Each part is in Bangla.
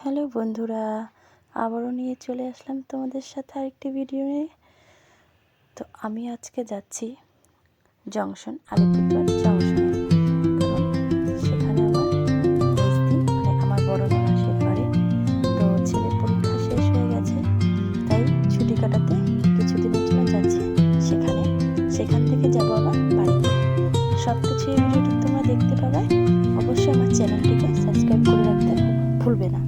হ্যালো বন্ধুরা, আবারও নিয়ে চলে আসলাম তোমাদের সাথে আরেকটি ভিডিও নিয়ে। তো আমি আজকে যাচ্ছি জংশন, আলিপুরদুয়ার জংশনে। কারণ সেখানে আমার মিস্তি মানে আমার বড় মাসির বাড়ি। তো ছেলের পরীক্ষা শেষ হয়ে গেছে, তাই ছুটি কাটাতে কিছুদিনের জন্য যাচ্ছি সেখানে। সেখান থেকে যাবো আবার বাড়িতে। সব কিছু এই ভিডিওটি তোমরা দেখতে পাবে। অবশ্যই আমার চ্যানেলটিকে সাবস্ক্রাইব করে রাখতে ভুলবে না।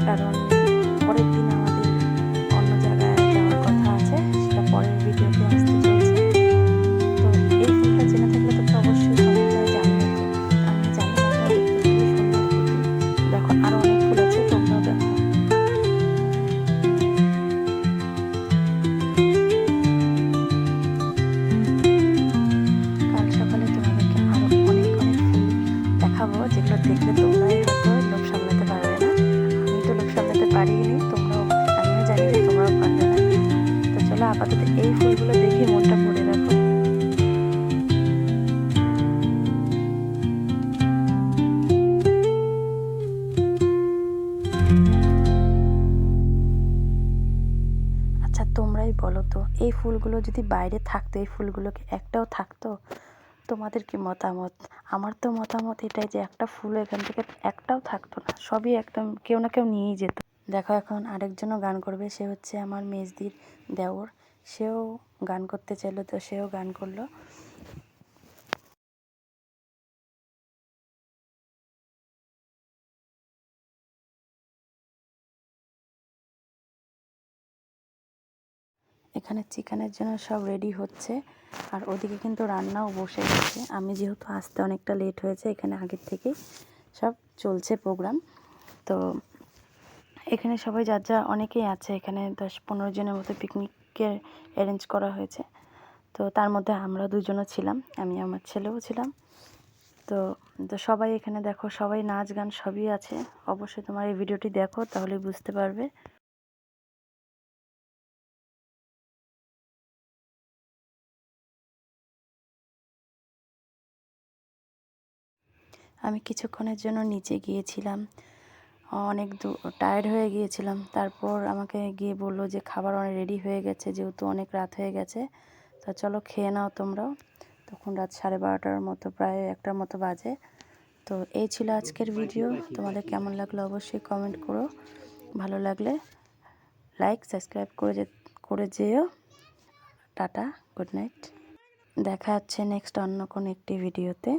কারণ পরের দিন আমাদের অন্য জায়গায় যাওয়ার কথা আছে, সেটা পরের ভিডিওতে আসতে চলছে। তো এই ফুলটা জেনে থাকলে তো অবশ্যই সবাই জানবে। আমি জানি না, দেখতে খুবই সুন্দর ফুল। দেখো আরো অনেক ফুল আছে, তোমরাও দেখো। কাল সকালে তোমাদেরকে আরো অনেক অনেক ফুল দেখাবো, যেগুলো দেখলে তোমরাই হয়তো লোভ সামলাতে পারবে না। আমি তো লোভ সামলাতে পারিনি, তোমরাও, আমিও জানি যে তোমরাও পারবে না। তো চলো আপাতত এই ফুলগুলো দেখে মনটা ভরে রাখো। আচ্ছা তোমরাই বলো তো, এই ফুলগুলো যদি বাইরে থাকতো, এই ফুলগুলোকে একটাও থাকতো? তোমাদের কি মতামত? আমার তো মতামত এটাই যে একটা ফুল এখান থেকে একটাও থাকতো না, সবই একদম কেউ না কেউ নিয়েই যেত। দেখো এখন আরেকজনও গান করবে, সে হচ্ছে আমার মেজদির দেওর। সেও গান করতে চাইলো, তো সেও গান করলো। এখানে চিকেনের জন্য সব রেডি হচ্ছে, আর ওদিকে কিন্তু রান্নাও বসে গেছে। আমি যেহেতু আসতে অনেকটা লেট হয়েছে, এখানে আগের থেকেই সব চলছে প্রোগ্রাম। তো এখানে সবাই যার যা অনেকেই আছে, এখানে 10-15 জনের মতো পিকনিকের অ্যারেঞ্জ করা হয়েছে। তো তার মধ্যে আমরা দুজনও ছিলাম, আমি আমার ছেলেও ছিলাম। তো তো সবাই এখানে দেখো, সবাই নাচ গান সবই আছে। অবশ্যই তোমার এই ভিডিওটি দেখো, তাহলে বুঝতে পারবে। আমি কিছুক্ষণের জন্য নিচে গিয়েছিলাম, অনেক টায়ার্ড হয়ে গিয়েছিলাম। তারপর আমাকে গিয়ে বললো যে খাবার অনেক রেডি হয়ে গেছে, যেহেতু অনেক রাত হয়ে গেছে, তা চলো খেয়ে নাও তোমরাও। তখন রাত 12:30টার মতো, প্রায় 1টার মতো বাজে। তো এই ছিল আজকের ভিডিও। তোমাদের কেমন লাগলো অবশ্যই কমেন্ট করো। ভালো লাগলে লাইক সাবস্ক্রাইব করে যেও। Tata, good night. দেখা হচ্ছে নেক্সট অন্য কোনো একটি ভিডিওতে।